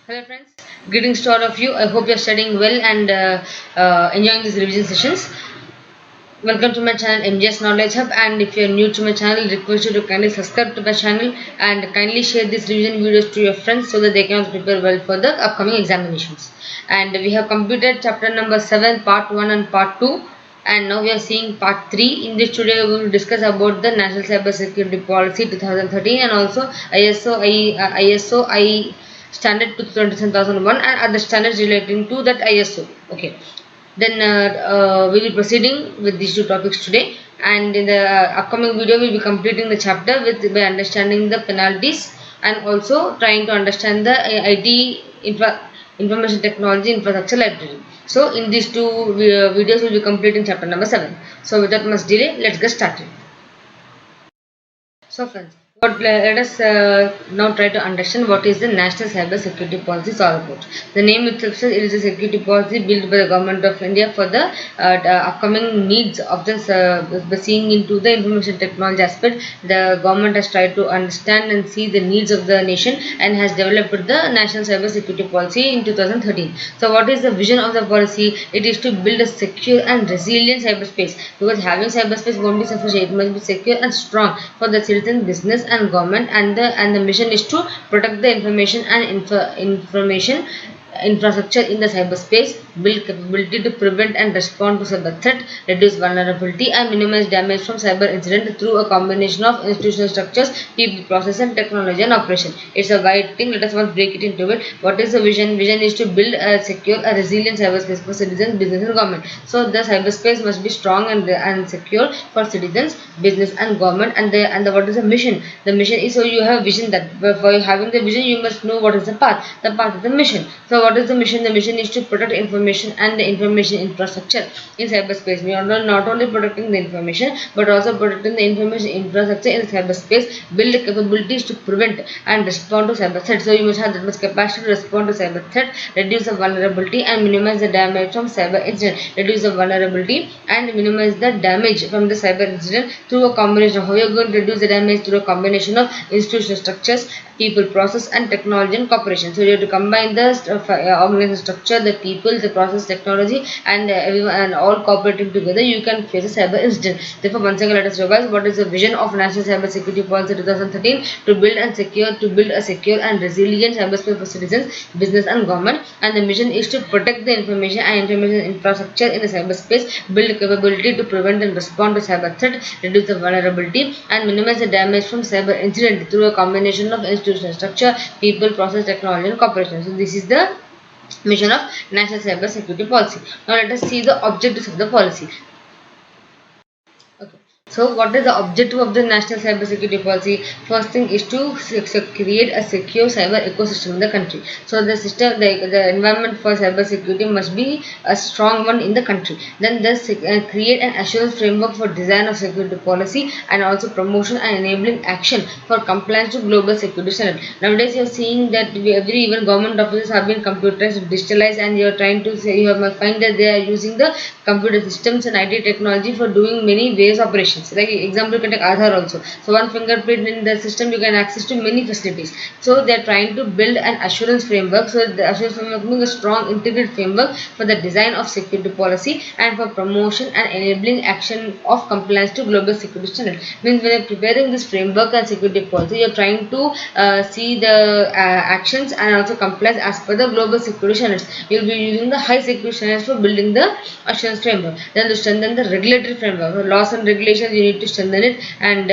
Hello friends, greetings to all of you. I hope you are studying well and enjoying these revision sessions. Welcome to my channel MJS Knowledge Hub, and if you are new to my channel, request you to kindly subscribe to my channel and kindly share these revision videos to your friends so that they can prepare well for the upcoming examinations. And we have completed chapter number 7, part 1 and part 2. And now we are seeing part 3. In this today we will discuss about the National Cybersecurity Policy 2013 and also ISO standard to 2001 and other standards relating to that ISO. Okay, then we will be proceeding with these two topics today, and in the upcoming video we will be completing the chapter with by understanding the penalties and also trying to understand the information technology infrastructure library. So in these two videos we will be completing chapter number 7. So without much delay, let's get started. So friends, let us now try to understand what is the National Cyber Security Policy is all about. The name itself says it is a security policy built by the Government of India for the upcoming needs of the seeing into the information technology aspect. The government has tried to understand and see the needs of the nation and has developed the National Cyber Security Policy in 2013. So what is the vision of the policy? It is to build a secure and resilient cyberspace, because having cyberspace won't be sufficient. It must be secure and strong for the citizen, business and government, and the mission is to protect the information and information infrastructure in the cyberspace, build capability to prevent and respond to cyber threat, reduce vulnerability and minimize damage from cyber incident through a combination of institutional structures, people, process and technology and operation. It's a wide thing. Let us once break it into it. What is the vision? Vision is to build a secure, a resilient cyberspace for citizens, business and government. So the cyberspace must be strong and secure for citizens, business and government. And what is the mission? The mission is, so you have vision, that for having the vision you must know what is the path. The path is the mission. So what is the mission? The mission is to protect information and the information infrastructure in cyberspace. We are not only protecting the information but also protecting the information infrastructure in cyberspace, build capabilities to prevent and respond to cyber threats. So you must have that much capacity to respond to cyber threat, reduce the vulnerability and minimize the damage from cyber incident. Reduce the vulnerability and minimize the damage from the cyber incident through a combination. How you are going to reduce the damage? Through a combination of institutional structures, people, process and technology and cooperation. So you have to combine the organization structure, the people, the process, technology and everyone and all cooperating together, you can face a cyber incident. Therefore, once again let us revise what is the vision of National Cyber Security Policy 2013: to build a secure and resilient cyberspace for citizens, business and government. And the mission is to protect the information and information infrastructure in the cyberspace, build capability to prevent and respond to cyber threat, reduce the vulnerability and minimize the damage from cyber incident through a combination of institutional structure, people, process, technology and cooperation. So this is the mission of National Cyber Security Policy. Now let us see the objectives of the policy. Okay. So, what is the objective of the National Cyber Security Policy? First thing is to create a secure cyber ecosystem in the country. So, the environment for cyber security must be a strong one in the country. Then, create an assurance framework for design of security policy and also promotion and enabling action for compliance to global security standard. Nowadays, you are seeing that even government offices have been computerized, digitalized, and you are trying to say you might find that they are using the computer systems and IT technology for doing many various operations. Like example, you can take Aadhaar also. So one fingerprint in the system, you can access to many facilities. So they are trying to build an assurance framework. So the assurance framework means a strong integrated framework for the design of security policy and for promotion and enabling action of compliance to global security standard. Means when you are preparing this framework and security policy, you are trying to see the actions and also compliance as per the global security standards. You will be using the high security standards for building the assurance framework. Then to strengthen the regulatory framework, so laws and regulations you need to strengthen it, and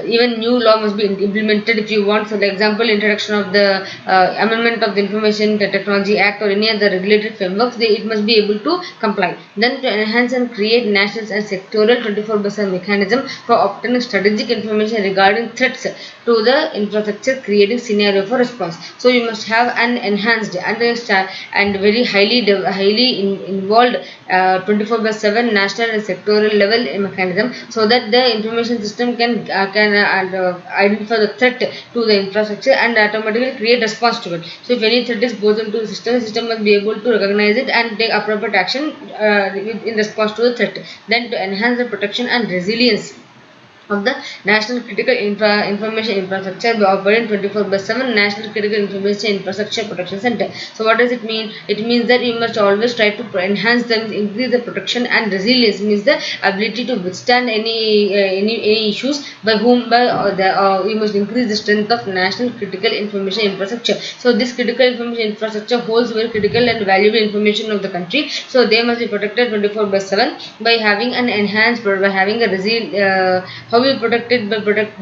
even new law must be implemented if you want. So, the example, introduction of the amendment of the Information Technology Act or any other regulatory frameworks, it must be able to comply. Then to enhance and create national and sectoral 24/7 mechanism for obtaining strategic information regarding threats to the infrastructure, creating scenario for response. So you must have an enhanced and very highly involved 24/7 national and sectoral level mechanism, so that the information system can identify the threat to the infrastructure and automatically create response to it. So if any threat is goes into the system must be able to recognize it and take appropriate action in response to the threat. Then to enhance the protection and resilience of the national critical information infrastructure by operating 24 by 7 national critical information infrastructure protection center. So what does it mean? It means that you must always try to enhance them, increase the protection and resilience, means the ability to withstand any issues by whom by you must increase the strength of national critical information infrastructure. So this critical information infrastructure holds very critical and valuable information of the country, so they must be protected 24 by 7 by having an enhanced, by having a how we protect it?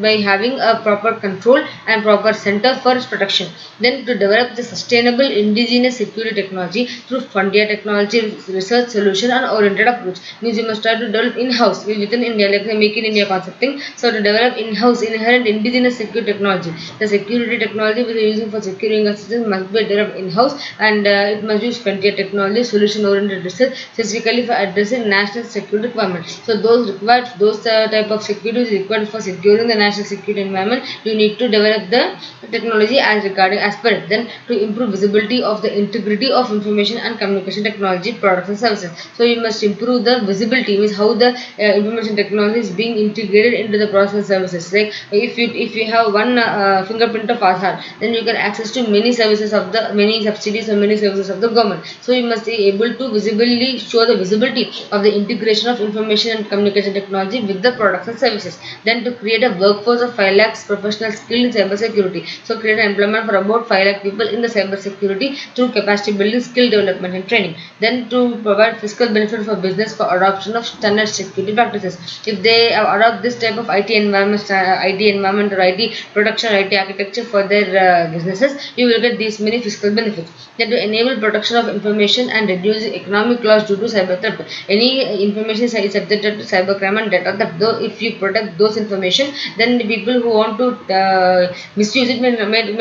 By having a proper control and proper center for its protection. Then to develop the sustainable indigenous security technology through frontier technology research solution and oriented approach, means you must try to develop in-house within India, like the Make in India concept thing. So to develop in-house inherent indigenous security technology, the security technology we are using for securing a system must be developed in-house, and it must use frontier technology solution oriented research specifically for addressing national security requirements. So those type of security is required for securing the national security environment. You need to develop the technology as regarding as per it. Then to improve visibility of the integrity of information and communication technology products and services. So you must improve the visibility, means how the information technology is being integrated into the products and services. Like if you have one fingerprint of Aadhaar, then you can access to many services of the many subsidies or many services of the government. So you must be able to visibly show the visibility of the integration of information and communication technology with the products and services. Then to create a workforce of 5 lakhs professionals skilled in cybersecurity. So create an employment for about 5 lakh people in the cybersecurity through capacity building, skill development and training. Then to provide fiscal benefit for business for adoption of standard security practices. If they adopt this type of IT environment or IT production, IT architecture for their businesses, you will get these many fiscal benefits. Then to enable protection of information and reduce economic loss due to cyber threat. Any information is subjected to cybercrime and data theft. Though if you protect those information, then the people who want to misuse it may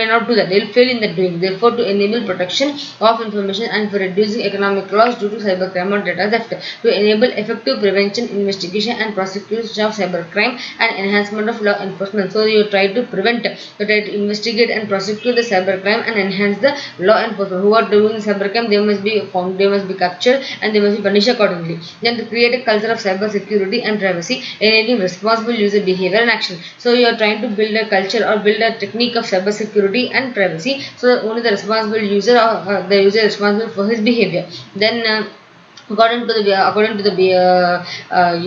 not do that. They will fail in that doing. Therefore, to enable protection of information and for reducing economic loss due to cybercrime or data theft, to enable effective prevention, investigation and prosecution of cybercrime and enhancement of law enforcement. So you try to prevent, you try to investigate and prosecute the cybercrime and enhance the law enforcement. Who are doing cybercrime, they must be found, they must be captured and they must be punished accordingly. Then to create a culture of cyber security and privacy, enabling responsible user behavior and action. So you are trying to build a culture or build a technique of cyber security and privacy, so that only the responsible user or the user is responsible for his behavior. Then according to the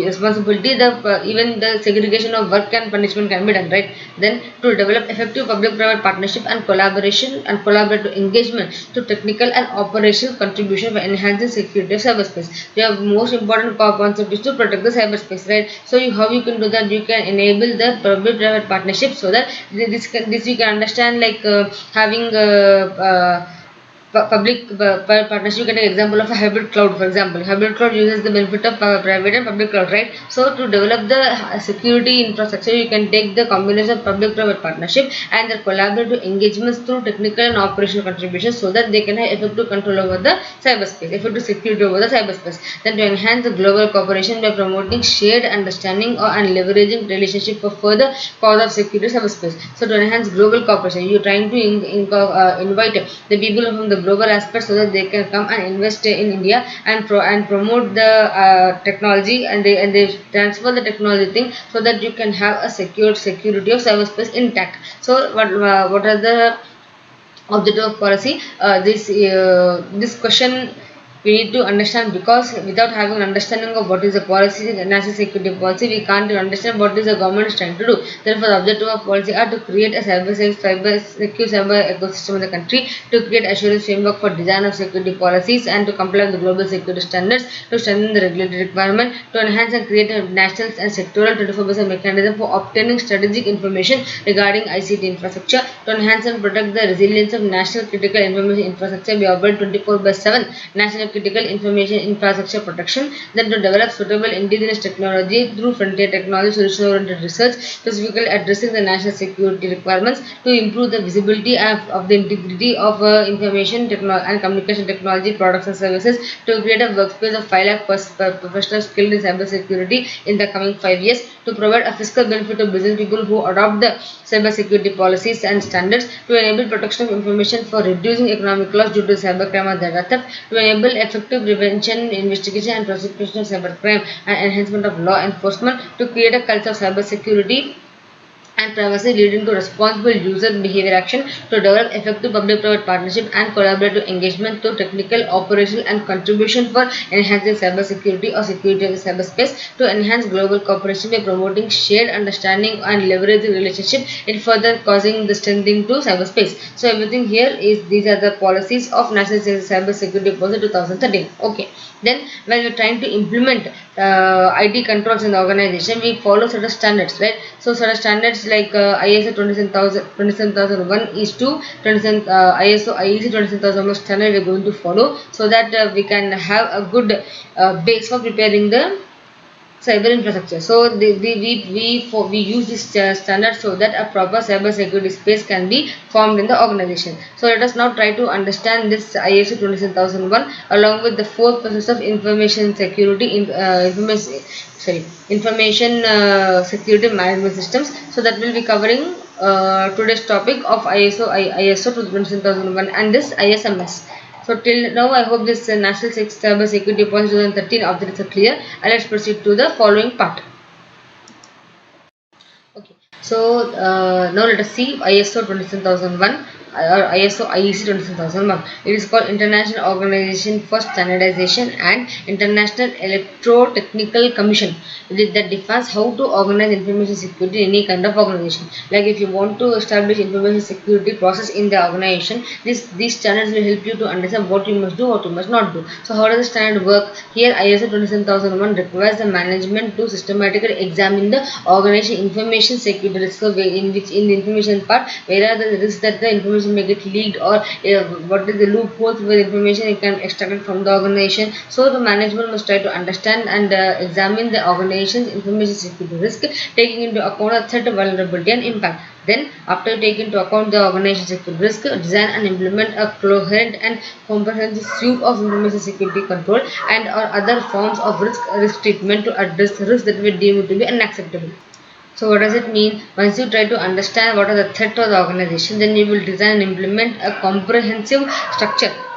responsibility, the even the segregation of work and punishment can be done, right? Then to develop effective public-private partnership and collaboration and collaborative engagement to technical and operational contribution for enhancing security of cyberspace. The most important core concept is to protect the cyberspace, right? So how you can do that? You can enable the public-private partnership, so that this you can understand, like having public partnership. You can take example of a hybrid cloud. For example, hybrid cloud uses the benefit of private and public cloud, right? So to develop the security infrastructure, you can take the combination of public private partnership and the collaborative engagements through technical and operational contributions, so that they can have effective control over the cyberspace, effective security over the cyberspace. Then to enhance the global cooperation by promoting shared understanding and leveraging relationship for further cause of security cyberspace. So to enhance global cooperation, you are trying to invite the people from the global aspect, so that they can come and invest in India and promote the technology, and they transfer the technology thing, so that you can have a secure security of cyberspace intact. So what are the objective of policy? This question we need to understand, because without having an understanding of what is the policy, the national security policy, we can't even understand what is the government is trying to do. Therefore, the objective of policy are to create a secure cyber ecosystem in the country, to create assurance framework for design of security policies, and to comply with the global security standards, to strengthen the regulatory requirement, to enhance and create a national and sectoral 24/7 mechanism for obtaining strategic information regarding ICT infrastructure, to enhance and protect the resilience of national critical information infrastructure by operating 24/7 national critical information infrastructure protection. Then to develop suitable indigenous technology through frontier technology solution oriented research, specifically addressing the national security requirements, to improve the visibility of the integrity of information and communication technology products and services, to create a workspace of 5 lakh professionals skilled in cybersecurity in the coming 5 years, to provide a fiscal benefit to business people who adopt the cybersecurity policies and standards, to enable protection of information for reducing economic loss due to cybercrime and data theft, to enable effective prevention, investigation, and prosecution of cybercrime and enhancement of law enforcement to create a culture of cybersecurity and privacy, leading to responsible user behavior action to develop effective public-private partnership and collaborative engagement through technical, operational, and contribution for enhancing cybersecurity or security of the cyberspace to enhance global cooperation by promoting shared understanding and leveraging relationship in further causing the strengthening to cyberspace. So everything here is these are the policies of National Cybersecurity Policy 2013. Okay. Then when we're trying to implement IT controls in the organization, we follow certain standards, right? So certain standards like ISO 27001 is to 27 ISO IEC 27001 standard we're going to follow, so that we can have a good base for preparing the cyber infrastructure. So we use this standard so that a proper cyber security space can be formed in the organization. So let us now try to understand this ISO 27001 along with the four process of information security information security management systems. So that will be covering today's topic of ISO 27001 and this ISMS. So till now, I hope this National Cyber Security Policy 2013 objectives are clear. And let's proceed to the following part. Okay. So now let us see ISO 27001 or ISO IEC 27001. It is called International Organization for Standardization and International Electrotechnical Commission. That defines how to organize information security in any kind of organization. Like if you want to establish information security process in the organization, these standards will help you to understand what you must do, what you must not do. So how does the standard work? Here ISO 27001 requires the management to systematically examine the organization information security risk, in which in the information part, where are the risks that the information may get leaked, or what is the loopholes where information you can extract it from the organization. So the management must try to understand and examine the organization's information security risk, taking into account a threat, vulnerability, and impact. Then, after taking into account the organization security risk, design and implement a coherent and comprehensive suite of information security control and or other forms of risk treatment to address the risks that we deem to be unacceptable. So what does it mean? Once you try to understand what are the threat of the organization, then you will design and implement a comprehensive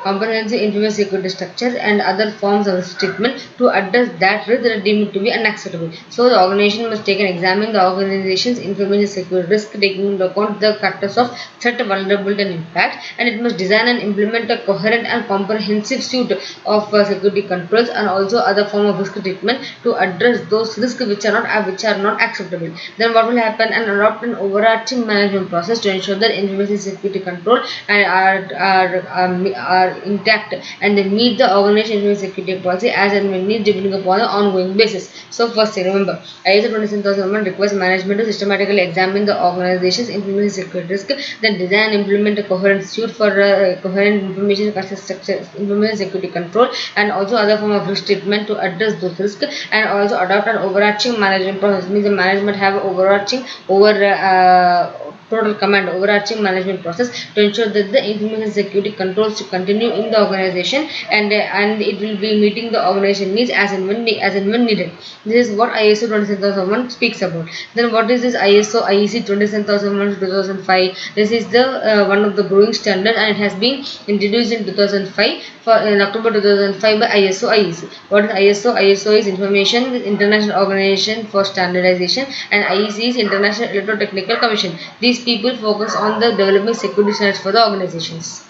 information security structure and other forms of risk treatment to address that risk that are deemed to be unacceptable. So the organization must take and examine the organization's information security risk, taking into account the factors of threat, vulnerability, and impact, and it must design and implement a coherent and comprehensive suite of security controls and also other form of risk treatment to address those risks which are not acceptable. Then what will happen? And adopt an overarching management process to ensure that information security control and are intact and they meet the organization information security policy as and when needed depending upon an ongoing basis. So first thing, remember, ISO 27001 requires management to systematically examine the organization's information security risk, then design and implement a coherent suite for coherent information structure, information security control, and also other form of risk treatment to address those risks, and also adopt an overarching management process. Means the management have overarching total command overarching management process to ensure that the information security controls to continue in the organization and it will be meeting the organization needs as and when needed. This is what ISO 27001 speaks about. Then what is this ISO IEC 27001 2005? This is the one of the growing standards and it has been introduced in 2005 in October 2005 by ISO IEC. What is ISO? ISO is Information International Organization for Standardization and IEC is International Electrotechnical Commission. These people focus on the developing security standards for the organizations.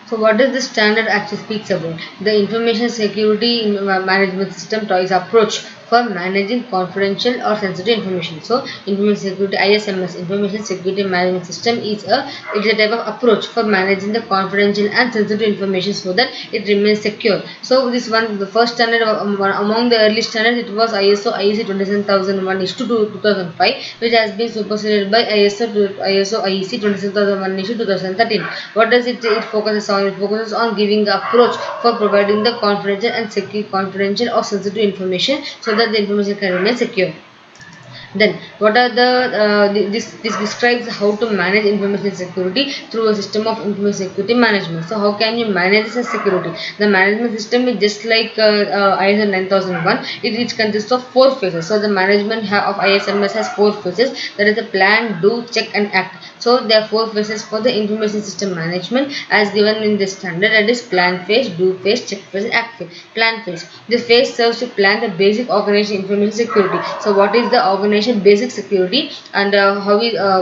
So what does the standard actually speaks about? The information security management system is approach for managing confidential or sensitive information. So information security ISMS information security management system is a type of approach for managing the confidential and sensitive information so that it remains secure. So this one, the first standard among the early standards, it was ISO IEC 27001 issue 2005, which has been superseded by ISO IEC 27001 issue 2013. What does it focuses on? It focuses on giving the approach for providing the confidential and secure confidential or sensitive information so that the information can remain secure. Then what are the this describes how to manage information security through a system of information security management. So how can you manage this security? The management system is just like ISO 9001. It consists of four phases. So the management of ISMS has four phases. That is the plan, do, check, and act. So there are four phases for the information system management as given in the standard. That is plan phase, do phase, check phase, and act phase. Plan phase. This phase serves to plan the basic organization information security. So what is the organization basic security, and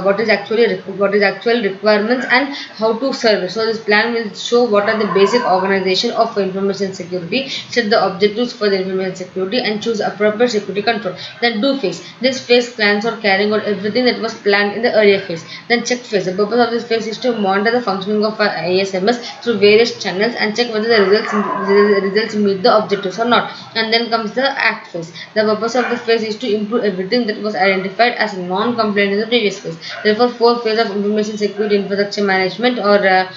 what is actual requirements and how to serve it. So this plan will show what are the basic organization of information security, set the objectives for the information security, and choose appropriate security control. Then do phase. This phase plans or carrying out everything that was planned in the earlier phase. Then check phase. The purpose of this phase is to monitor the functioning of ISMS through various channels and check whether the results meet the objectives or not. And then comes the act phase. The purpose of the phase is to improve everything that was identified as non-compliant in the previous phase. Therefore, four phases of information security infrastructure management, or the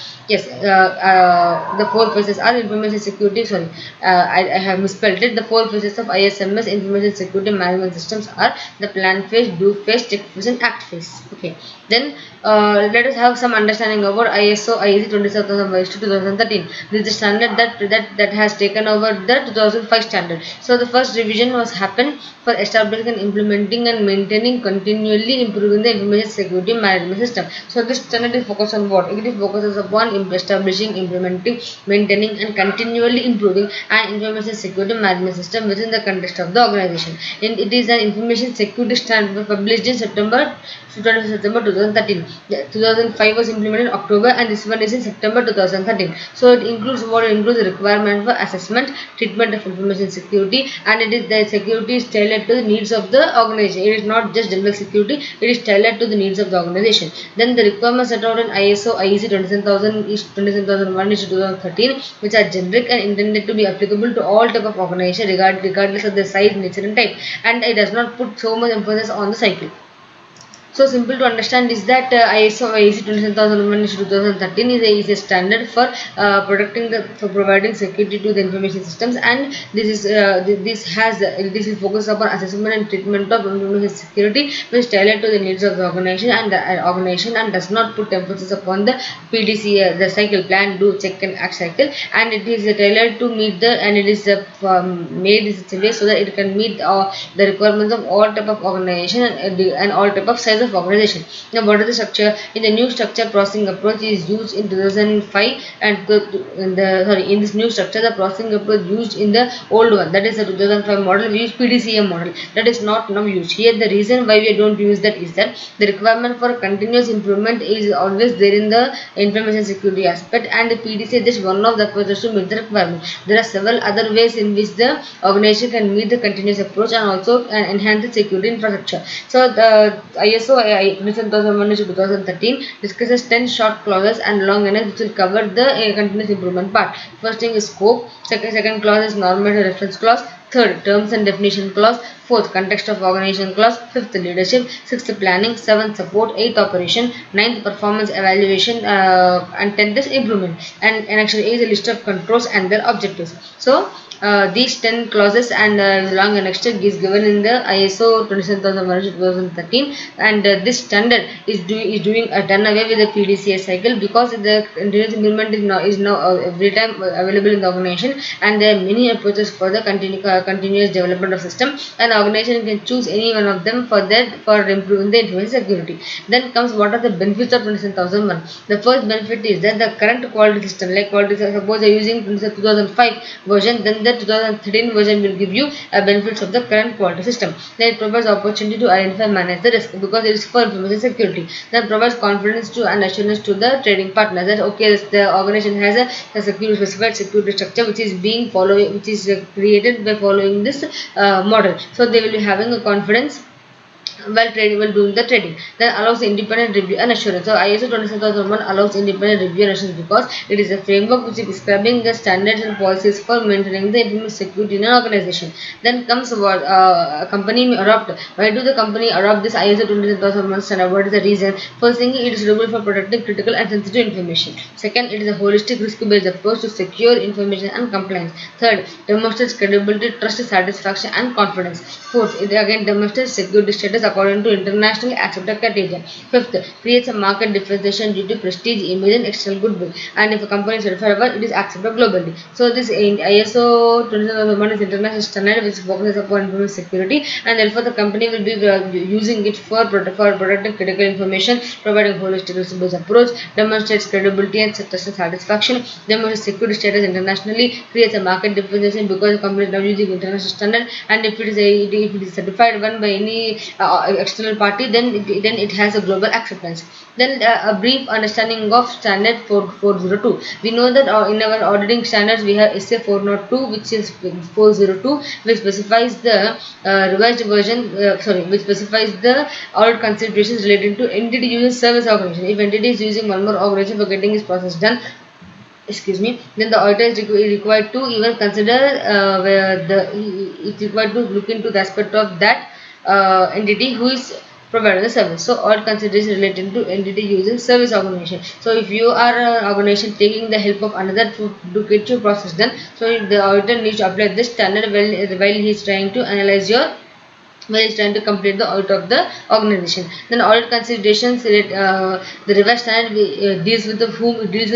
four phases are information security. Sorry, I have misspelled it. The four phases of ISMS information security management systems are the plan phase, do phase, check phase, and act phase. Okay. Then let us have some understanding about ISO IEC 27001:2013. This is the standard that has taken over the 2005 standard. So the first revision was happened for establishing and implementing and maintaining continually improving the information security management system. So this standard is focused on what? It focuses upon establishing, implementing, maintaining, and continually improving an information security management system within the context of the organization. And it is an information security standard published in September 2013. 2005 was implemented in October, and this one is in September 2013. So it includes the requirement for assessment, treatment of information security, and it is the security is tailored to the needs of the organization. It is not just general security; it is tailored to the needs of the organization. Then the requirements set out in ISO IEC 27001:2013, which are generic and intended to be applicable to all type of organization regardless of the size, nature, and type, and it does not put so much emphasis on the cycle. So simple to understand is that ISO IEC 27001:2013 is a standard for providing security to the information systems, and this is focused upon assessment and treatment of information security, which is tailored to the needs of the organization and does not put emphasis upon the PDC, the cycle, plan, do, check, and act cycle, and it is tailored to meet it is made in such a way so that it can meet the requirements of all type of organization and all type of size of organization. Now, what is the structure? In the new structure, processing approach is used in 2005, and in this new structure, the processing approach used in the old one, that is the 2005 model, we use PDCA model. That is not now used here. The reason why we don't use that is that the requirement for continuous improvement is always there in the information security aspect, and the PDCA is just one of the approaches to meet the requirement. There are several other ways in which the organization can meet the continuous approach and also enhance the security infrastructure. So the ISO 2001:2013 discusses 10 short clauses and long enough, which will cover the continuous improvement part. First thing is scope. Second clause is normative reference clause. Third, terms and definition clause. Fourth, context of organization clause. Fifth, leadership. Sixth, planning. Seventh, support. Eighth, operation. Ninth, performance evaluation. And 10th is improvement. And actually is a list of controls and their objectives. So these 10 clauses and long annexed is given in the ISO 27001:2013, and this standard is doing done away with the PDCA cycle, because the continuous improvement is now every time available in the organization, and there are many approaches for the continuous development of system, and organization can choose any one of them for improving the information security. Then comes what are the benefits of 27001. The first benefit is that the current quality system, like quality, suppose you are using 2005 version, then the 2013 version will give you benefits of the current quality system. Then it provides opportunity to identify and manage the risk, because it is for information security. Then provides confidence to and assurance to the trading partners that okay, the organization has a specified security structure which is created by following this model. So they will be having a confidence while doing the trading. Then allows independent review and assurance. So ISO 27001 allows independent review and assurance because it is a framework which is describing the standards and policies for maintaining the information security in an organization. Then comes what a company may adopt. Why do the company adopt this ISO 27001 standard? What is the reason? First thing, it is suitable for protecting critical and sensitive information. Second, it is a holistic risk-based approach to secure information and compliance. Third, demonstrates credibility, trust, satisfaction, and confidence. Fourth, it again demonstrates security status according to internationally accepted criteria. Fifth, creates a market differentiation due to prestige, image, and external goodwill. And if a company is certified well, it is accepted globally. So this in ISO 27001 is international standard which focuses upon information security, and therefore the company will be using it for protecting critical information, providing holistic risk-based approach, demonstrates credibility and customer satisfaction, demonstrates security status internationally, creates a market differentiation because the company is now using international standard, and if it is certified one by any external party, then it has a global acceptance. Then a brief understanding of standard 402. We know that in our auditing standards we have SA 402, which is 402, which specifies the revised version. Which specifies the audit considerations relating to entity using service organization. If entity is using one more organization for getting its process done, then the auditor is required to even consider where it's required to look into the aspect of that entity who is providing the service. So all consideration related to entity using service organization. So if you are an organization taking the help of another to get your process done, so the auditor needs to apply this standard while he is trying to analyze your where is trying to complete the audit of the organization. Then audit considerations, the reverse standard deals with the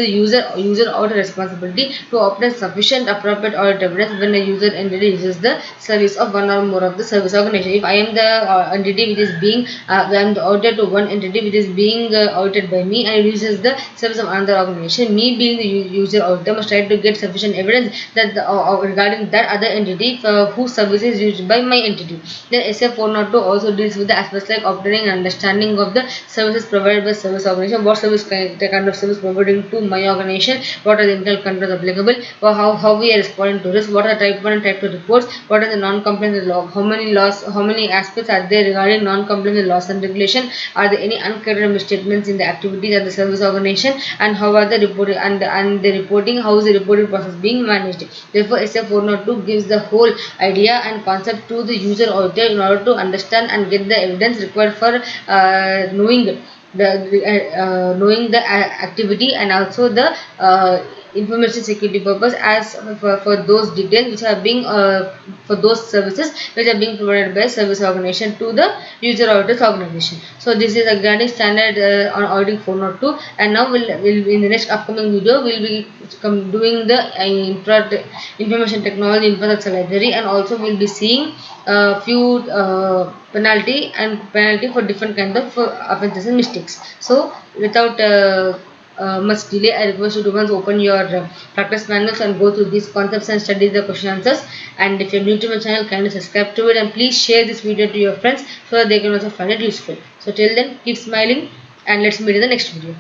user audit responsibility to obtain sufficient appropriate audit evidence when a user entity uses the service of one or more of the service organization. If I am the entity which is being I am the auditor to one entity which is being audited by me, and it uses the service of another organization, me being the user auditor must try to get sufficient evidence that regarding that other entity whose service is used by my entity. Then SA 402 also deals with the aspects like obtaining an understanding of the services provided by service organization, what the kind of service providing to my organization, what are the internal controls applicable, or how we are responding to risk, what are type 1 and type 2 reports, what are the non-compliance law, how many aspects are there regarding non-compliance laws and regulation, are there any uncredited misstatements in the activities of the service organization, and how are the reporting and the reporting, how is the reporting process being managed. Therefore, SA 402 gives the whole idea and concept to the user auditor in order to understand and get the evidence required for knowing the activity, and also the information security purpose as for those details which are being for those services which are being provided by service organization to the user auditors organization. So this is regarding standard on auditing 402, and now we'll in the next upcoming video we'll be doing the information technology infrastructure library, and also we'll be seeing few penalty for different kind of offenses and mistakes. So without much delay, I request you to once open your practice manuals and go through these concepts and study the question answers. And if you're new to my channel, kindly subscribe to it, and please share this video to your friends so that they can also find it useful. So till then, keep smiling, and let's meet in the next video.